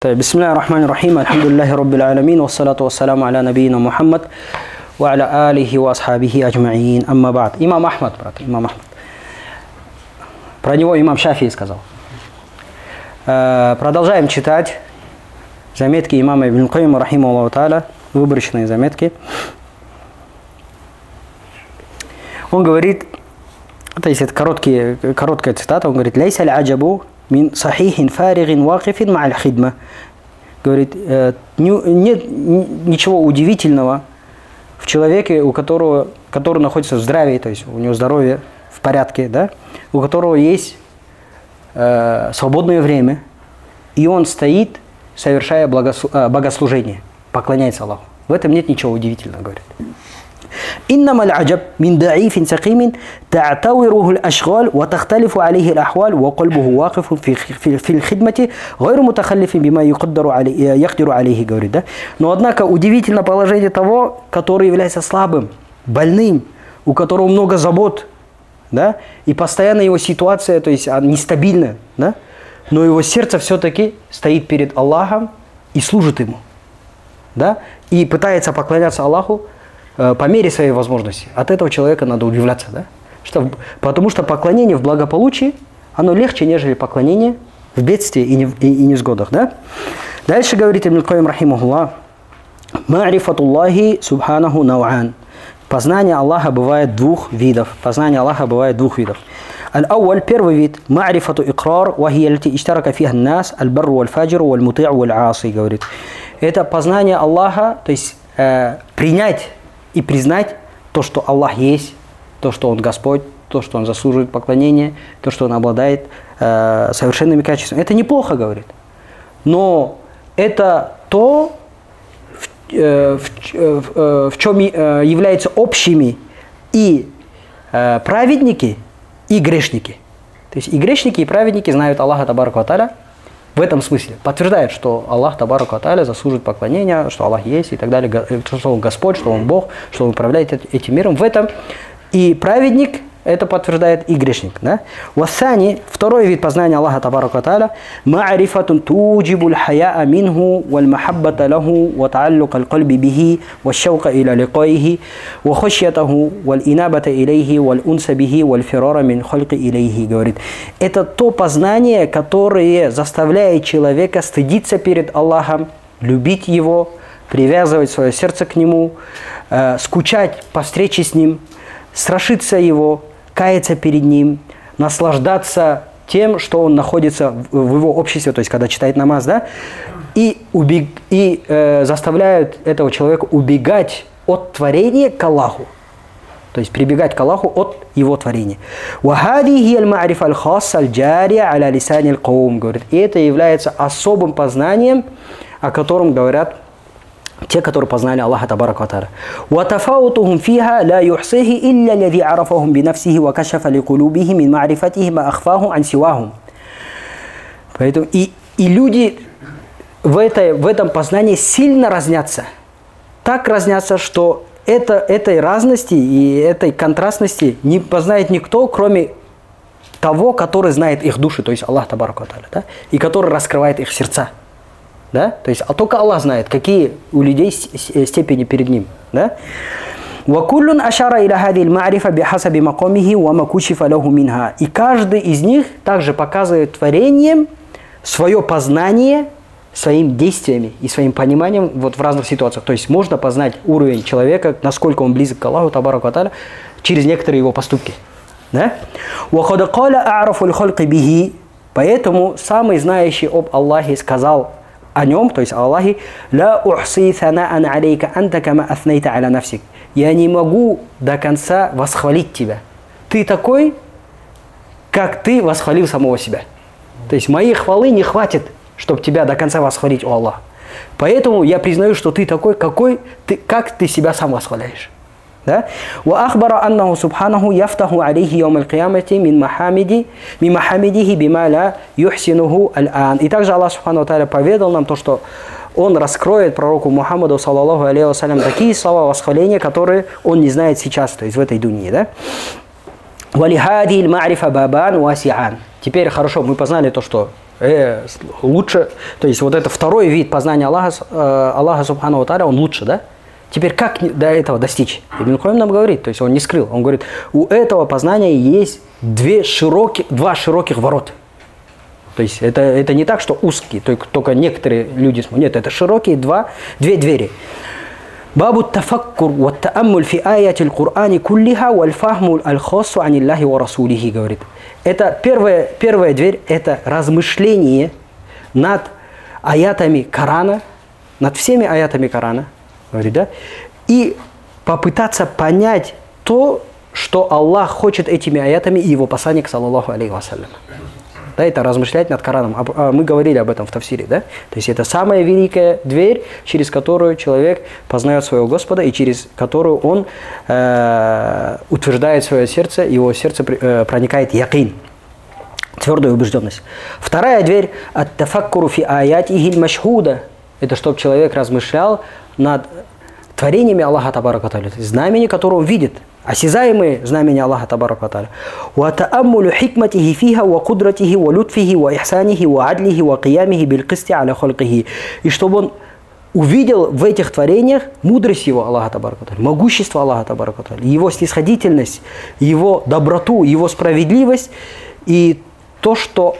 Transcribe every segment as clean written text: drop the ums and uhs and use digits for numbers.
بسم الله الرحمن الرحيم الحمد لله رب العالمين والصلاة والسلام على نبينا محمد وعلى آله وأصحابه أجمعين أما بعد. Имам Ахмад, брат, имам Ахмад. Про него имам Шафии сказал. Продолжаем читать заметки имама Ибн Кайима, рахимахуллаху тааля, выборочные заметки. Он говорит, то есть это короткая цитата, он говорит: «Лейса аль-аджабу мин сахихин фаригин вакифин ма'аль хидма». Говорит, нет ничего удивительного в человеке, который находится в здравии, то есть у него здоровье в порядке, да, у которого есть свободное время, и он стоит, совершая богослужение, поклоняется Аллаху. В этом нет ничего удивительного, говорит. إنما العجب من ضعيف سقيم تعتوره الأشغال وتختلف عليه الأحوال وقلبه واقف في الخدمة غير متخلف بما يقدر عليه, говорит, да? Но однако удивительно положение того, который является слабым, больным, у которого много забот, да? И постоянно его ситуация, то есть нестабильна, да? Но его сердце все-таки стоит перед Аллахом и служит ему, да? И пытается поклоняться Аллаху по мере своей возможности. От этого человека надо удивляться, да? Потому что поклонение в благополучии, оно легче, нежели поклонение в бедствии и невзгодах, да? Дальше говорит Ибн Кайим, рахимахуллах: «Ма'рифатуллахи субханаху нау'ан». Познание Аллаха бывает двух видов. Познание Аллаха бывает двух видов. Аль-ауаль, первый вид, ма'рифату икрар, вахия лати иштарака фиха нас, аль-барру валь-фаджиру валь-мути'у валь-аси, говорит. Это познание Аллаха, то есть принять и признать то, что Аллах есть, то, что Он Господь, то, что Он заслуживает поклонения, то, что Он обладает совершенными качествами. Это неплохо, говорит. Но это то, в чем являются общими и праведники, и грешники. То есть и грешники, и праведники знают Аллаха табарака ва тааля в этом смысле. Подтверждают, что Аллах табарака ва тааля заслуживает поклонения, что Аллах есть и так далее, что Он Господь, что Он Бог, что Он управляет этим миром. В этом и праведник это подтверждает, и грешник. Да? Вассани, второй вид познания Аллаха табарака ва тааля, ма'рифатун туджибуль хаяа минху валь махаббата лаху ва тааллук аль-кальби бихи ва шаука иля ликаихи ва хашьятаху валь инабата илейхи валь унса бихи валь фирара мин хальки илейхи, говорит. Это то познание, которое заставляет человека стыдиться перед Аллахом, любить Его, привязывать свое сердце к Нему, скучать по встрече с Ним, страшиться Его, каяться перед Ним, наслаждаться тем, что Он находится в Его обществе, то есть когда читает намаз, да, и заставляют этого человека убегать от творения к Аллаху, то есть прибегать к Аллаху от Его творения. Говорит, и это является особым познанием, о котором говорят те, которые познали Аллаха табарака ва тааля. وَتَفَاوُتُهُمْ فِيهَا لَا يُحْصِيهِ إِلَّا الَّذِي عَرَفَهُمْ بِنَفْسِهِ وَكَشَفَ لِقُلُوبِهِ مِنْ مَعْرِفَتِهِ مَا أَخْفَاهُ عَنْ سِوَاهُمْ. Поэтому и люди в этом познании сильно разнятся. Так разнятся, что этой разности и этой контрастности не познает никто, кроме того, который знает их души, то есть Аллах табарака ва тааля, да? И который раскрывает их сердца. Да? То есть только Аллах знает, какие у людей степени перед Ним. Да? И каждый из них также показывает творением свое познание своими действиями и своим пониманием вот в разных ситуациях. То есть можно познать уровень человека, насколько он близок к Аллаху табарака ва тааля, через некоторые его поступки. Да? Поэтому самый знающий об Аллахе сказал о нем, то есть о Аллахе: «Ла ухси санаан алейка анта кама аснайта аля нафсик». Я не могу до конца восхвалить тебя. Ты такой, как ты восхвалил самого себя. То есть моей хвалы не хватит, чтобы тебя до конца восхвалить, о Аллах. Поэтому я признаю, что ты такой, как ты себя сам восхваляешь. وأخبر أنه سبحانه يفتح عليه يوم القيامة من محامده بما لا يحسنه الآن. И также Аллах Субхану ва Тааля поведал нам то, что Он раскроет пророку Мухаммаду саллаллаху алейхи ва саллям такие слова восхваления, которые он не знает сейчас, то есть в этой дунье. Да? وَلِهَذِهِ الْمَعْرِفَ بَابَانْ وَاسِعَانْ. Теперь хорошо, мы познали то, что лучше, то есть вот это второй вид познания Аллаха Субхану ва Тааля, он лучше, да? Теперь как до этого достичь? Ибн Кайим нам говорит, то есть он не скрыл, он говорит, у этого познания есть два широких ворот. То есть это не так, что узкие, только некоторые люди смотрят. Нет, это широкие две двери. Бабу тафаккур ва тааммуль фи аяти аль-Кур'ани куллиха валь фахму аль-хассу аниллахи ва расулихи, говорит. Это первая дверь, это размышление над аятами Корана, над всеми аятами Корана, говорит, да? И попытаться понять то, что Аллах хочет этими аятами и его посланник, саллаллаху алейхи вассалям. Да, это размышлять над Кораном. Мы говорили об этом в тафсире, да? То есть это самая великая дверь, через которую человек познает своего Господа и через которую он утверждает свое сердце, его сердце проникает якин, твердая убежденность. Вторая дверь ат-тафаккуру фи аятихи аль-машхуда. Это чтобы человек размышлял над творениями Аллаха Табарака ва Тааля, знамения, которые он видит. Осязаемые знамения Аллаха Табарака ва Тааля. Ва тааммулю хикматихи фиха ва кудратихи ва лютфихи ва ихсанихи ва адлихи ва қиямихи бил қисти аля халқихи. И чтобы он увидел в этих творениях мудрость его Аллаха Табарака ва Тааля, могущество Аллаха Табарака ва Тааля, его снисходительность, его доброту, его справедливость и то, что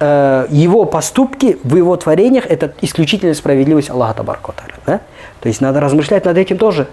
его поступки в его творениях – это исключительная справедливость Аллаха Табарака ва Тааля. Да? То есть надо размышлять над этим тоже.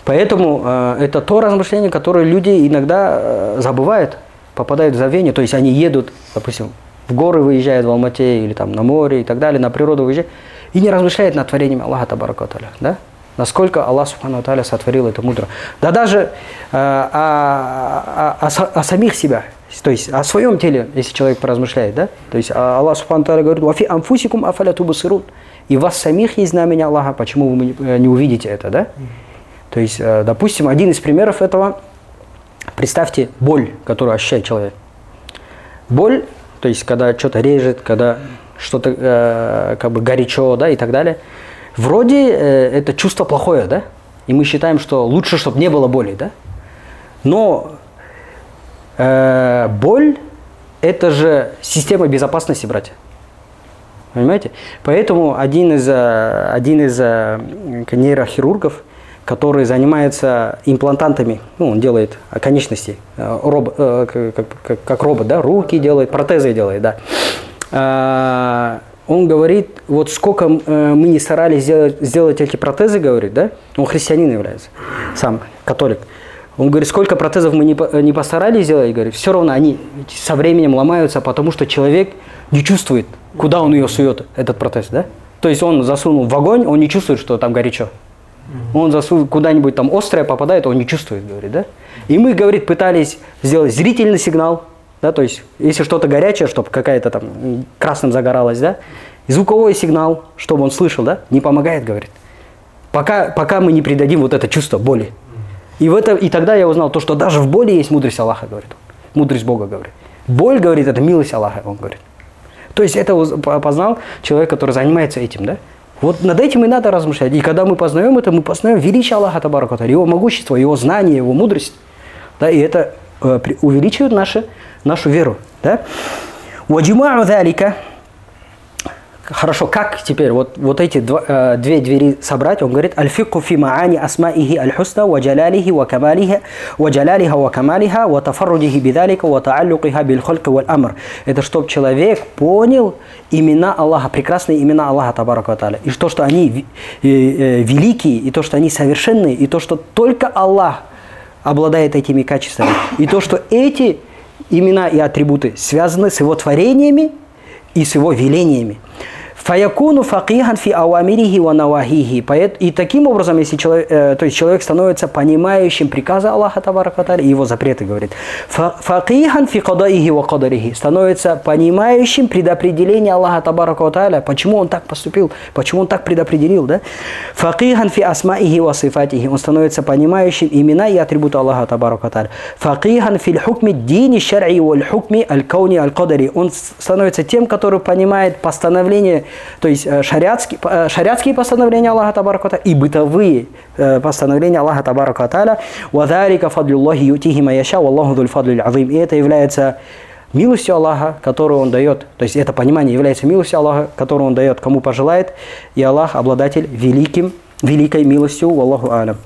Поэтому это то размышление, которое люди иногда забывают, попадают в забвение. То есть они едут, допустим, в горы выезжают в Алмате или там на море и так далее, на природу выезжают, и не размышляют над творением Аллаха Табарака ва Тааля. Да? Насколько Аллах Субхану ва Тааля сотворил это мудро. Да даже о самих себя. То есть о своем теле, если человек поразмышляет, да? То есть Аллах Субхану ва Тааля говорит: «Ва фи анфусикум афаля тубсирун». И у вас самих есть знамения Аллаха, почему вы не увидите это, да? То есть, допустим, один из примеров этого, представьте боль, которую ощущает человек. Боль, то есть, когда что-то режет, когда что-то как бы горячо, да, и так далее. Вроде это чувство плохое, да? И мы считаем, что лучше, чтобы не было боли, да? Но боль – это же система безопасности, братья. Понимаете? Поэтому один из нейрохирургов, который занимается имплантантами, ну, он делает конечности, как робот, да, руки делает, протезы делает, да. Он говорит, вот сколько мы не старались сделать эти протезы, говорит, да, он христианин является, сам католик. Он говорит, сколько протезов мы не постарались сделать, говорит, все равно они со временем ломаются, потому что человек не чувствует, куда он ее сует, этот протез, да. То есть он засунул в огонь, он не чувствует, что там горячо. Он засунул куда-нибудь там острое попадает, он не чувствует, говорит, да. И мы, говорит, пытались сделать зрительный сигнал, да, то есть если что-то горячее, чтобы какая-то там красным загоралась, да, и звуковой сигнал, чтобы он слышал, да, не помогает, говорит. Пока мы не придадим вот это чувство боли. И тогда я узнал то, что даже в боли есть мудрость Аллаха, говорит. Мудрость Бога, говорит. Боль, говорит, это милость Аллаха, он говорит. То есть это познал человек, который занимается этим, да. Вот над этим и надо размышлять. И когда мы познаем это, мы познаем величие Аллаха Табарака ва Тааля, его могущество, его знание, его мудрость. Да, и это увеличивает нашу веру. Да? Хорошо, как теперь вот эти две двери собрать? Он говорит: «Аль-фикху фи маани асмаихи аль-хусна ва джалалихи ва камалиха ва джалалиха ва камалиха ва тафарруджихи бидалика ва тааллюкиха биль хальки валь амр». Это чтобы человек понял имена Аллаха, прекрасные имена Аллаха Табарака ва Тааля. И то, что они великие, и то, что они совершенные, и то, что только Аллах обладает этими качествами. И то, что эти имена и атрибуты связаны с его творениями и с его велениями. Фаякуну факихан фи ауамирихи ва навахихи. И таким образом, если человек становится понимающим приказы Аллаха Табарака ва Тааля и его запреты, говорит. Факихан фи кадаихи ва кадарихи. Становится понимающим предопределение Аллаха Табарака ва Тааля, почему он так поступил, почему он так предопределил, да? Факихан фи асмаихи ва сифатихи. Он становится понимающим имена и атрибуты Аллаха Табарака ва Тааля. Факихан фи хукми дини шар'и валь хукми аль-кауни аль-кадари. Он становится тем, который понимает постановление, то есть шариатские постановления Аллаха Табарака ва Тааля и бытовые постановления Аллаха Табарака ва Тааля. «Ва залика фадлюллахи ютихи ма яша, валлаху зуль фадлил азим». И это является милостью Аллаха, которую Он дает, то есть это понимание является милостью Аллаха, которую Он дает, кому пожелает, и Аллах обладатель великой милостью, Аллаху алям.